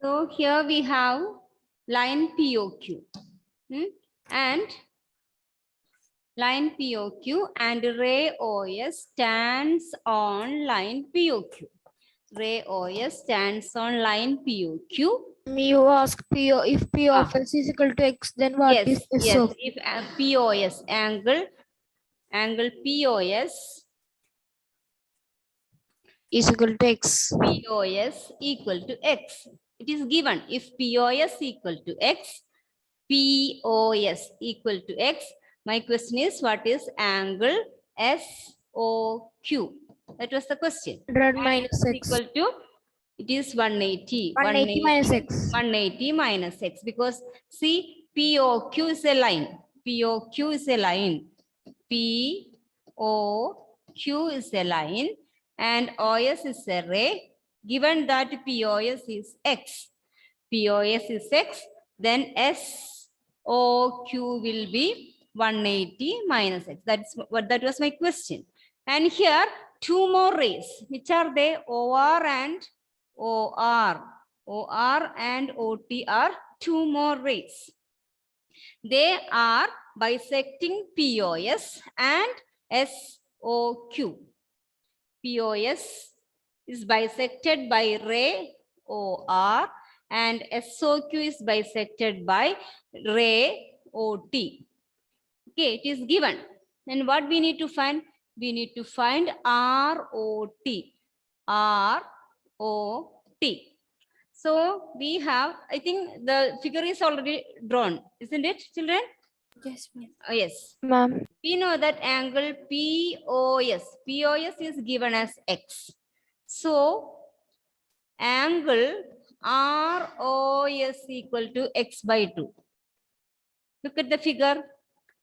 So here we have line POQ. And line POQ and ray OS stands on line POQ. Ray OS stands on line POQ. You ask if P of S is equal to X, then what is Yes. SO? If POS angle POS is equal to X. POS equal to X. It is given. If POS equal to X, POS equal to X. My question is, what is angle SOQ? That was the question. 100 minus X. Equal to, it is 180. 180 minus X. 180 minus X. Because see, POQ is a line. POQ is a line. POQ is a line. And OS is a ray. Given that POS is X. POS is X. Then SOQ will be 180 minus X. That was my question. And here, two more rays. Which are they? OR and OR. OR and OT are two more rays. They are bisecting POS and SOQ. POS is bisected by ray OR and SOQ is bisected by ray OT. Okay, it is given. And what we need to find? We need to find ROT. ROT. So we have, I think the figure is already drawn, isn't it, children? Yes, ma'am. Oh, yes. Ma'am. We know that angle POS is given as X. So angle ROS equal to X by 2. Look at the figure.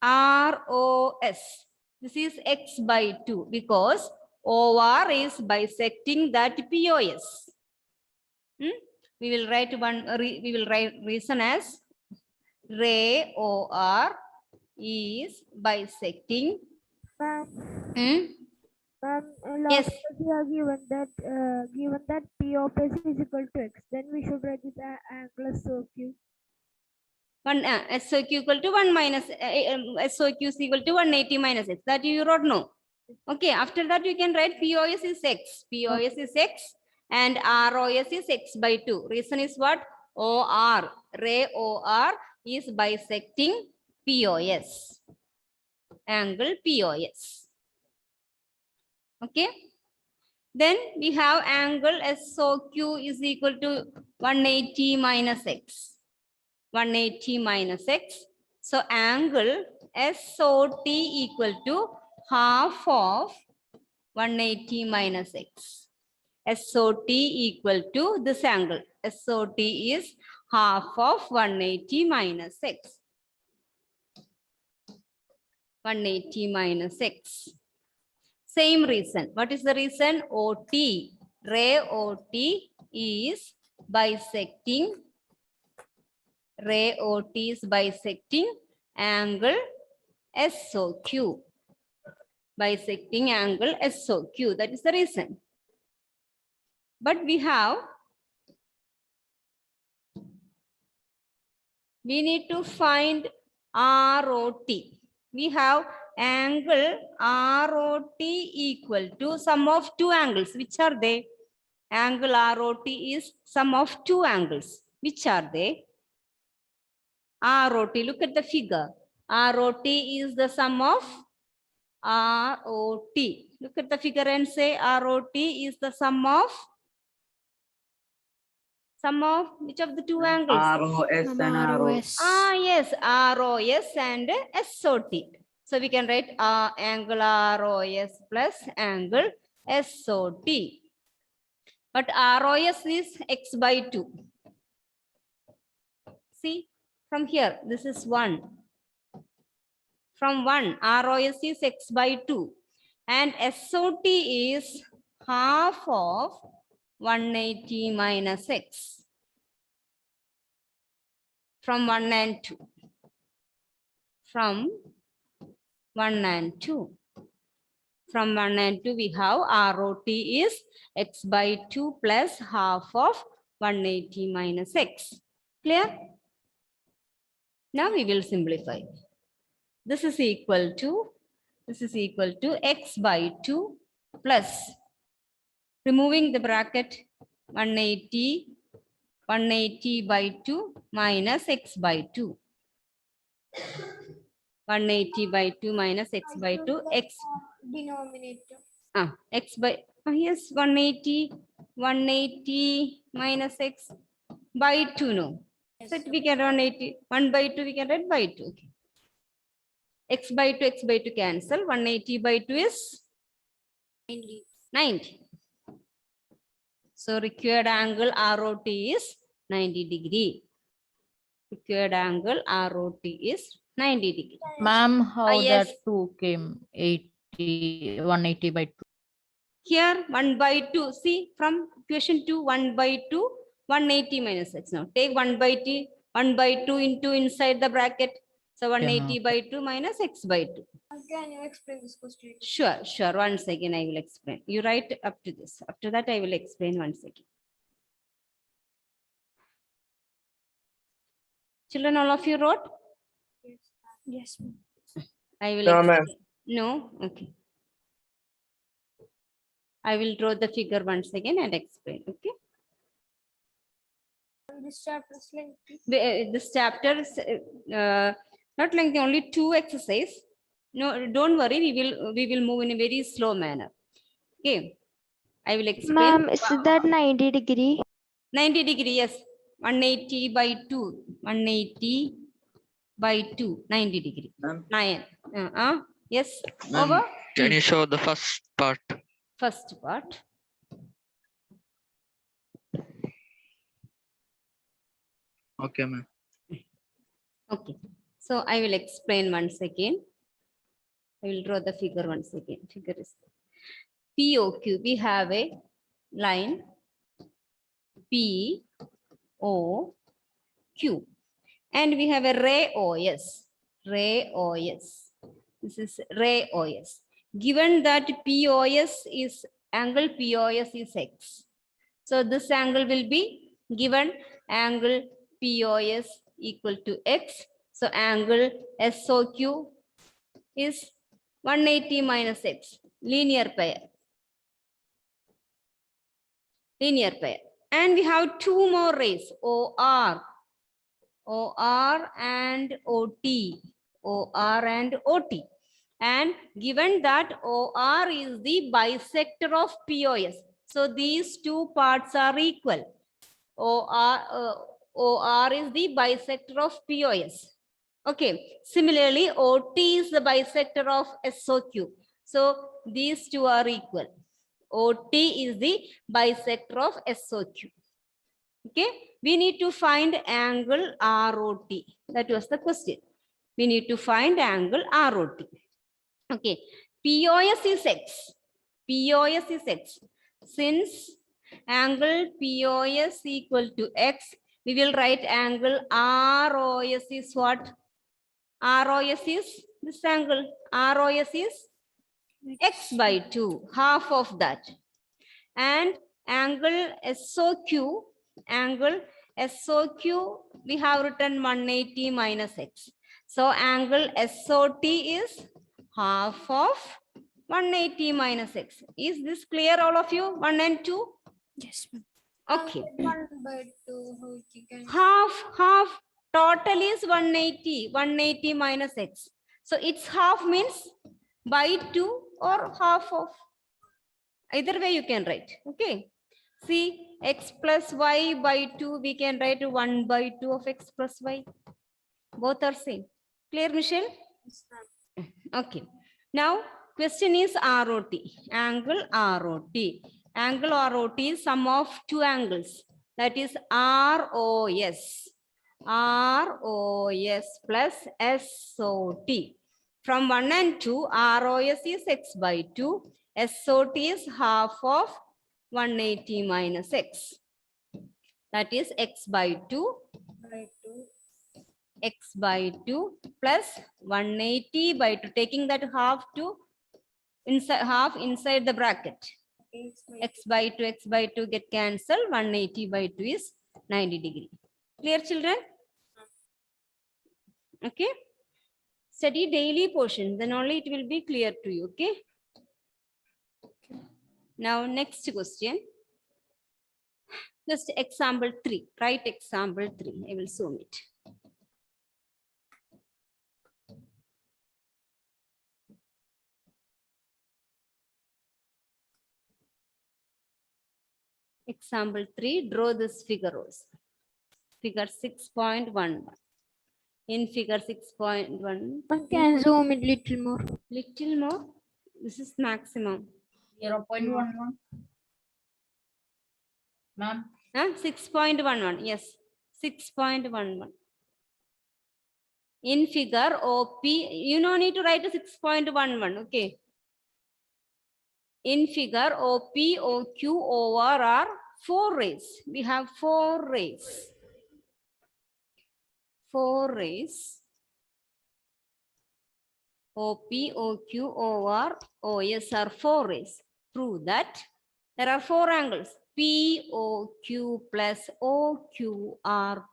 ROS. This is X by 2 because OR is bisecting that POS. We will write reason as ray OR is bisecting. Yes. We are given that P of S is equal to X. Then we should write this angle SOQ. SOQ equal to 1 minus SOQ is equal to 180 minus X. That you wrote no. Okay, after that you can write POS is X. POS is X and ROS is X by 2. Reason is what? OR. Ray OR is bisecting POS. Angle POS. Okay. Then we have angle SOQ is equal to 180 minus X. 180 minus X. So angle SOT equal to half of 180 minus X. SOT equal to this angle. SOT is half of 180 minus X. 180 minus X. Same reason. What is the reason? OT. Ray OT is bisecting. Ray OT is bisecting angle SOQ. Bisecting angle SOQ. That is the reason. But we need to find ROT. We have angle ROT equal to sum of two angles. Which are they? Angle ROT is sum of two angles. Which are they? ROT, look at the figure. ROT is the sum of ROT. Look at the figure and say ROT is the sum of which of the two angles? ROS and ROS. Yes, ROS and SOT. So we can write angle ROS plus angle SOT. But ROS is X by 2. See, from here, this is 1. From 1, ROS is X by 2. And SOT is half of 180 minus X. From 1 and 2. From 1 and 2. From 1 and 2, we have ROT is X by 2 plus half of 180 minus x. Clear? Now we will simplify. This is equal to x by 2 plus, removing the bracket, 180 by 2 minus x by 2. 180 by 2 minus x by 2, x Denominator. x by, yes, 180 minus x by 2, no. So we can run 1 by 2, we can write by 2. Okay. X by 2 cancel. 180 by 2 is 90. So required angle ROT is 90 degree. Required angle ROT is 90 degree. Ma'am, how yes. that 2 came? 180 by 2. Here 1 by 2. See, from equation 2, 1 by 2, 180 minus x. Now take 1 by 2 into inside the bracket. So 180 by 2 minus x by 2. Can you explain this question? Sure. Once again, I will explain. You write up to this. After that, I will explain once again. Children, all of you wrote? Yes. I will No, ma'am. explain. No? Okay. I will draw the figure once again and explain. Okay. This chapter is lengthy. This chapter is not lengthy, only 2 exercise. No, don't worry. We will move in a very slow manner. Okay. I will explain. Ma'am, is that 90 degree? 90 degree, yes. 180 by 2. 180 by 2. 90 degree. Ma'am. 9. Yes. Ma'am, Over. can you show the first part? First part. Okay, ma'am. Okay. So I will explain once again. I will draw the figure once again. Figure is POQ. We have a line POQ. And we have a ray OS. Ray OS. This is ray OS. Given that POS is angle POS is x. So this angle will be given angle POS equal to x. So angle SOQ is 180 minus x. Linear pair. Linear pair. And we have 2 more rays, OR and OT. OR and OT. And given that OR is the bisector of POS. So these 2 parts are equal. OR is the bisector of POS. Okay. Similarly, OT is the bisector of SOQ. So these 2 are equal. OT is the bisector of SOQ. Okay. We need to find angle ROT. That was the question. We need to find angle ROT. Okay. POS is x. POS is x. Since angle POS equal to x, we will write angle ROS is what? ROS is this angle. ROS is x by 2, half of that. And angle SOQ, we have written 180 minus x. So angle SOT is half of 180 minus x. Is this clear, all of you? 1 and 2? Yes, ma'am. Okay. 1 by 2. How you can... Half. Total is 180 minus x. So its half means by 2 or half of. Either way you can write. Okay. See, x plus y by 2, we can write 1 by 2 of x plus y. Both are same. Clear, Michelle? Yes, ma'am. Okay. Now, question is ROT. Angle ROT. Angle ROT is sum of 2 angles. That is ROS. ROS plus SOT. From 1 and 2, ROS is x by 2. SOT is half of 180 minus x. That is x by 2. By 2. X by 2 plus 180 by 2. Taking that half inside the bracket. X by 2 get cancelled. 180 by 2 is 90 degree. Clear, children? Okay. Study daily portion, then only it will be clear to you. Okay. Now, next question. Just example 3. Write example 3. I will zoom it. Example 3. Draw this figure also. Figure 6.11. In figure 6.1. One can zoom it little more. Little more. This is maximum. 0.11. Ma'am. 6.11. Yes. 6.11. In figure OP, you no need to write a 6.11. Okay. In figure OP, OQ, OR are 4 rays. We have 4 rays. 4 rays. OP, OQ, OR, OS are 4 rays. Prove that there are 4 angles. POQ plus OQR,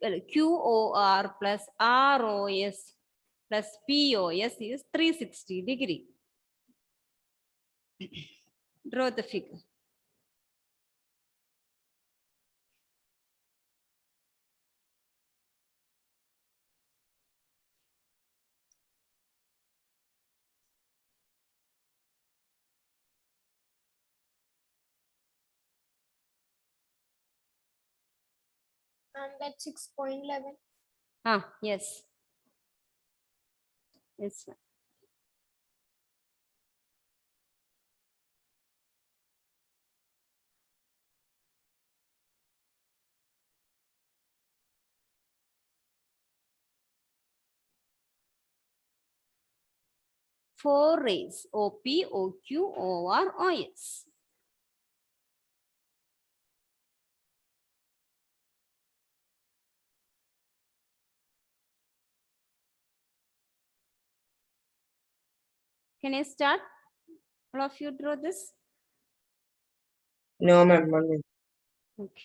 QOR plus ROS plus POS is 360 degree. Draw the figure. And that's 6.11. Yes. Yes. 4 rays. OP, OQ, OR, OS. Can I start? All of you draw this? No, ma'am. 1 minute. Okay.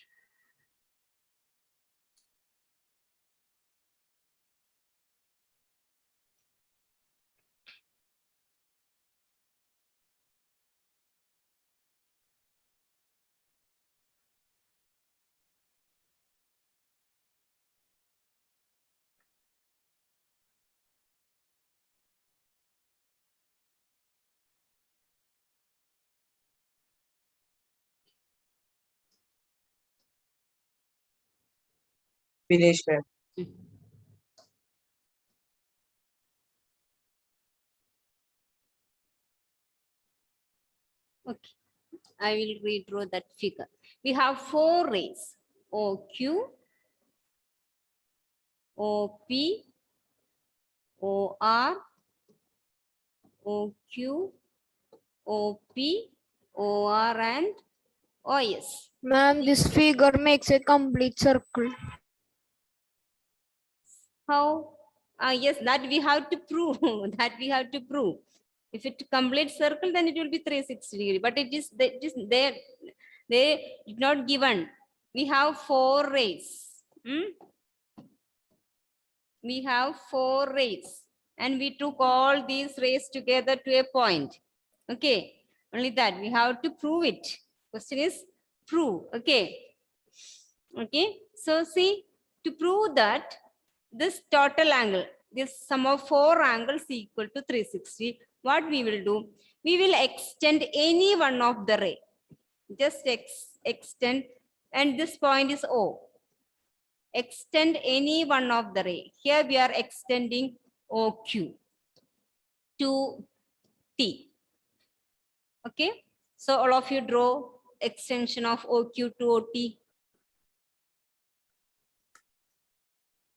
Finish, ma'am. Okay. I will redraw that figure. We have 4 rays. OQ, OP, OR, OQ, OP, OR, and OS. Ma'am, this figure makes a complete circle. How? Yes, that we have to prove. That we have to prove. If it complete circle, then it will be 360 degree. But it is they did not given. We have 4 rays. We have 4 rays, and we took all these rays together to a point. Okay, only that we have to prove it. Question is prove. Okay. Okay. So see, to prove that this total angle, this sum of 4 angles equal to 360, what we will do? We will extend any one of the ray. Just extend, and this point is O. Extend any one of the ray. Here we are extending OQ to T. Okay. So all of you draw extension of OQ to OT.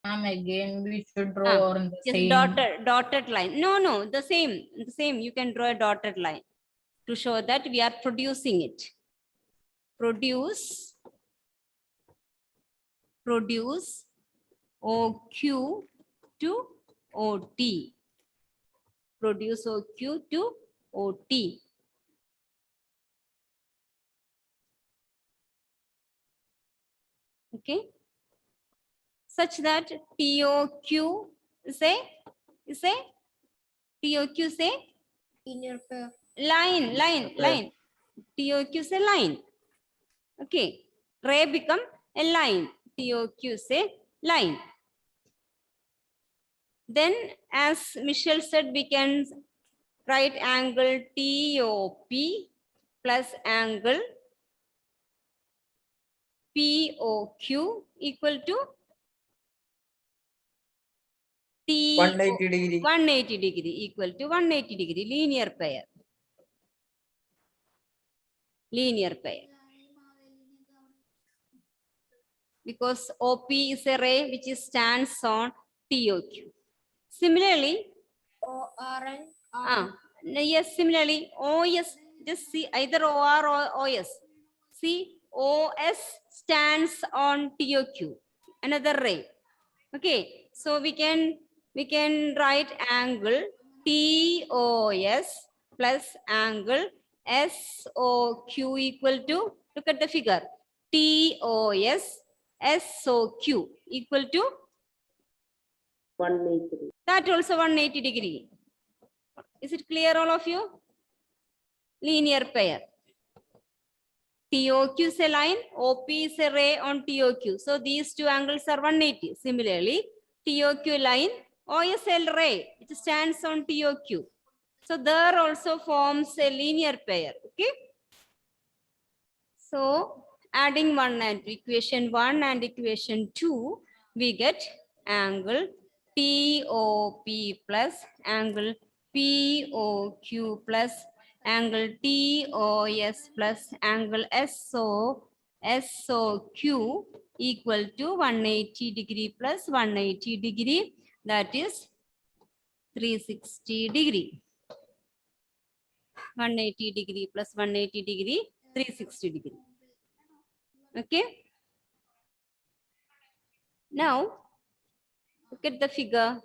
Again, we should draw on the Just same. dotted line. No, the same. You can draw a dotted line to show that we are producing it. Produce OQ to OT. Produce OQ to OT. Okay, such that TOQ is a TOQ is a line. TOQ is a line. Okay, ray become a line. TOQ is a line. Then, as Michelle said, we can write angle TOP plus angle POQ equal to T 180 degree. 180 degree equal to 180 degree linear pair. Linear pair. Because OP is a ray which stands on TOQ. Similarly, yes, similarly, OS, just see either OR or OS. See, OS stands on TOQ, another ray. Okay, so we can write angle TOS plus angle SOQ equal to, look at the figure, TOS SOQ equal to 180. that also 180 degree. Is it clear, all of you? Linear pair. TOQ is a line, OP is a ray on TOQ. So these two angles are 180. Similarly, TOQ line, OSL ray, which stands on TOQ. So there also forms a linear pair. Okay. So adding one and equation 1 and equation 2, we get angle TOP plus angle POQ plus angle TOS plus angle SOQ equal to 180 degree plus 180 degree, that is 360 degree. 180 degree plus 180 degree, 360 degree. Okay. Now, look at the figure.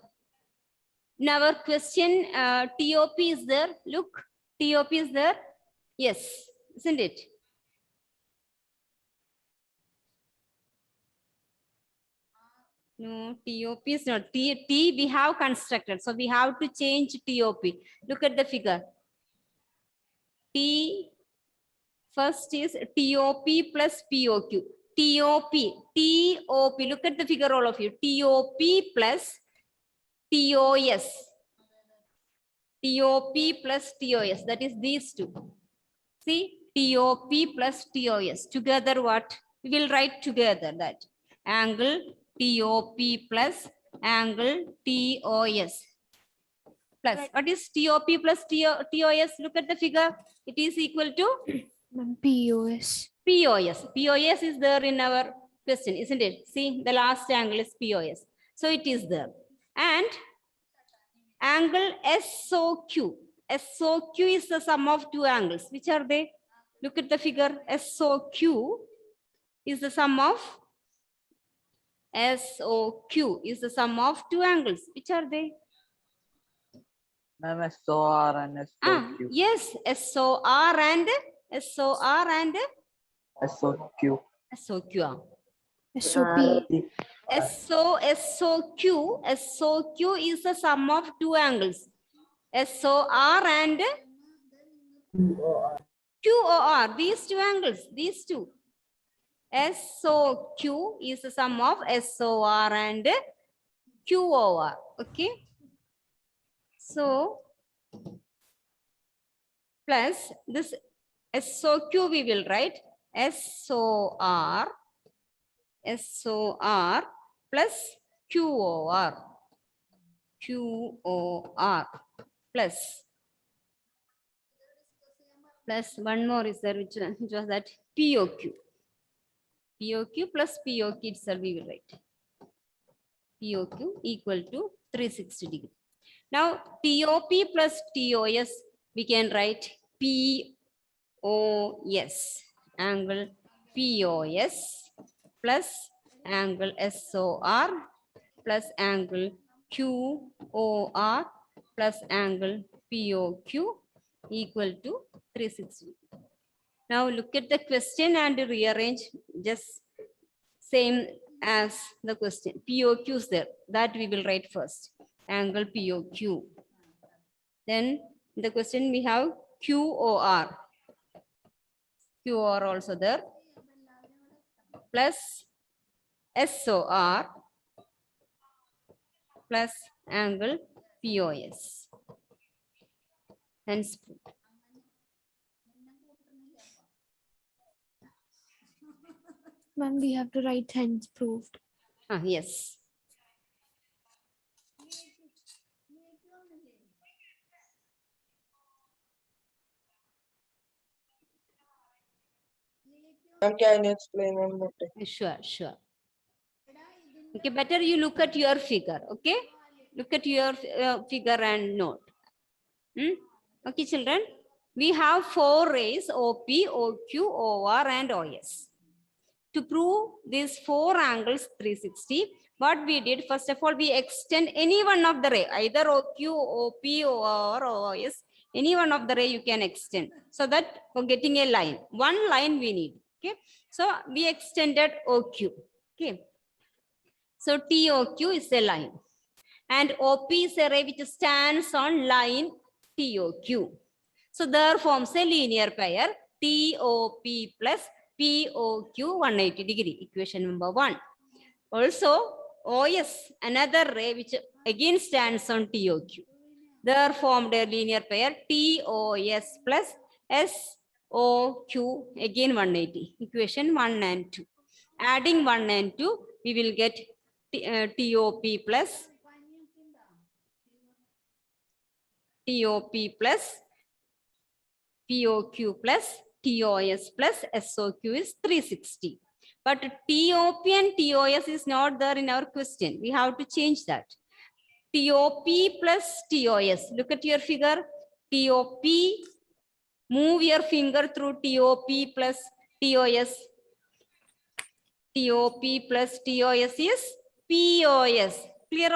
In our question, TOP is there. Look, TOP is there. Yes, isn't it? No, TOP is not. T we have constructed. So we have to change TOP. Look at the figure. T first is TOP plus POQ. TOP. Look at the figure, all of you. TOP plus TOS. TOP plus TOS. That is these two. See, TOP plus TOS. Together what? We will write together that. Angle TOP plus angle TOS. Plus. What is TOP plus TOS? Look at the figure. It is equal to POS. POS. POS is there in our question, isn't it? See, the last angle is POS. So it is there. And angle SOQ. SOQ is the sum of two angles. Which are they? Look at the figure. SOQ is the sum of two angles. Which are they? Ma'am, SOR and SOQ. Yes, SOR and SOQ. SOQ. SOP. SOQ is the sum of two angles. SOR and QOR. These two angles. These two. SOQ is the sum of SOR and QOR. Okay. So plus this SOQ we will write SOR plus QOR plus one more is there, which was that POQ plus POQ itself we will write. POQ equal to 360 degree. Now TOP plus TOS we can write POS, angle POS plus angle SOR plus angle QOR plus angle POQ equal to 360. Now look at the question and rearrange. Just same as the question. POQ is there. That we will write first. Angle POQ. Then in the question we have QOR. QOR also there. Plus SOR plus angle POS. Hence, Ma'am, we have to write hence proved. yes. Can you explain one more time? Sure, sure. Okay, better you look at your figure. Okay, look at your figure and note. Okay, children. We have 4 rays: OP, OQ, OR, and OS. To prove these 4 angles 360, what we did, first of all, we extend any one of the ray, either OQ, OP, or OS, any one of the ray you can extend, so that for getting a line, one line we need. Okay, so we extended OQ. Okay, so TOQ is a line, and OP is a ray which stands on line TOQ. So there forms a linear pair TOP plus POQ 180 degree, equation number 1. Also, OS, another ray which again stands on TOQ. There formed a linear pair TOS plus SOQ, again 180, equation 1 and 2. Adding 1 and 2, we will get TOP plus POQ plus TOS plus SOQ is 360. But TOP and TOS is not there in our question. We have to change that. TOP plus TOS. Look at your figure. TOP. Move your finger through TOP plus TOS. TOP plus TOS is POS. Clear,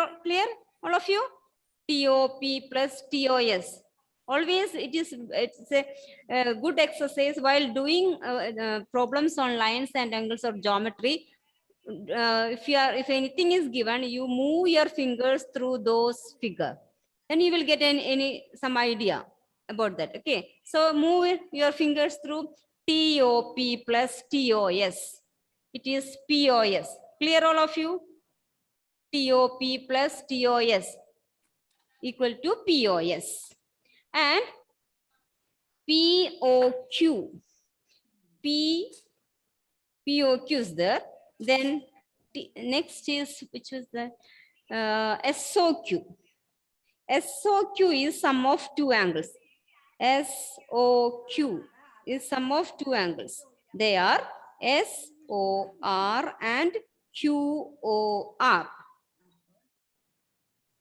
all of you? TOP plus TOS. Always it's a good exercise while doing problems on lines and angles or geometry. If anything is given, you move your fingers through those figures, then you will get some idea about that. Okay, so move your fingers through TOP plus TOS. It is POS. Clear, all of you? TOP plus TOS equal to POS. And POQ. POQ is there. Then next is, which was the SOQ. SOQ is sum of 2 angles. SOQ is sum of 2 angles. They are SOR and QOR.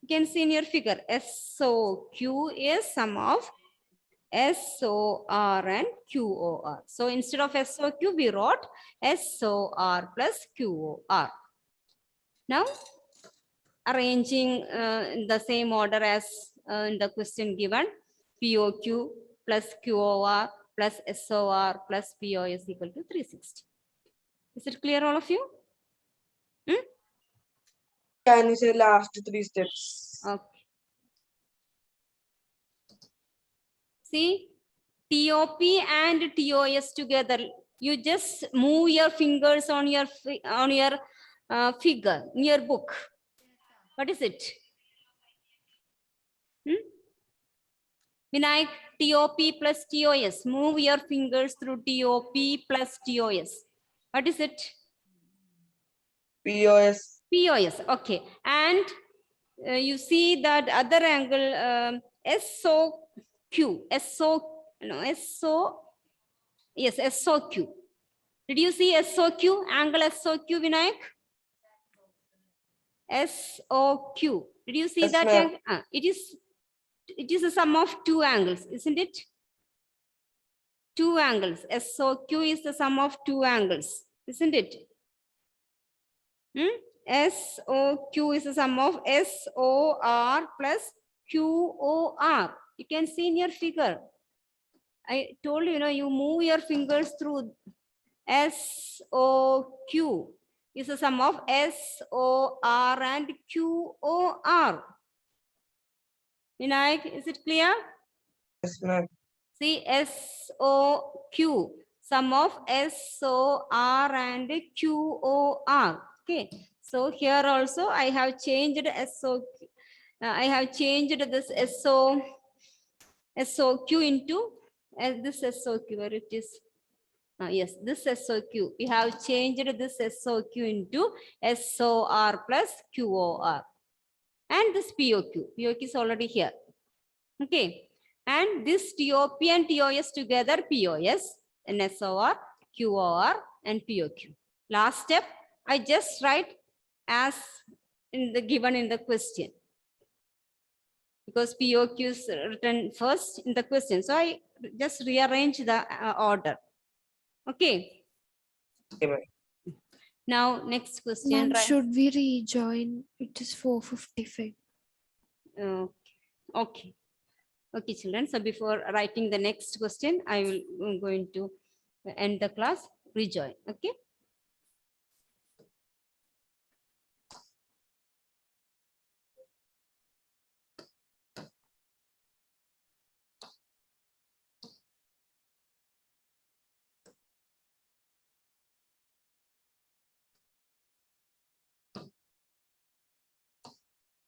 You can see in your figure, SOQ is sum of SOR and QOR. So instead of SOQ, we wrote SOR plus QOR. Now, arranging in the same order as in the question given, POQ plus QOR plus SOR plus POS equal to 360. Is it clear, all of you? Can you say last 3 steps? Okay. See, TOP and TOS together. You just move your fingers on your figure in your book. What is it? Vinayak, TOP plus TOS. Move your fingers through TOP plus TOS. What is it? POS. POS. Okay. And you see that other angle, SOQ. Yes, SOQ. Did you see SOQ? Angle SOQ, Vinayak? SOQ. Did you see Yes, that? ma'am. It is a sum of 2 angles, isn't it? 2 angles. SOQ is the sum of 2 angles, isn't it? SOQ is the sum of SOR plus QOR. You can see in your figure. I told you, you move your fingers through SOQ. is the sum of SOR and QOR. Vinayak, is it clear? Yes, ma'am. See, SOQ, sum of SOR and QOR. Okay, so here also I have changed SOQ. I have changed this SOQ into this SOQ, where it is. Yes, this SOQ. We have changed this SOQ into SOR plus QOR. And this POQ. POQ is already here. Okay. And this TOP and TOS together, POS, and SOR, QOR, and POQ. Last step, I just write as in the given in the question. Because POQ is written first in the question. So I just rearrange the order. Okay. Okay, ma'am. Now, next question. Ma'am, right? should we rejoin? It is 4:55. Okay. Okay, children. So before writing the next question, I will going to end the class, rejoin. Okay.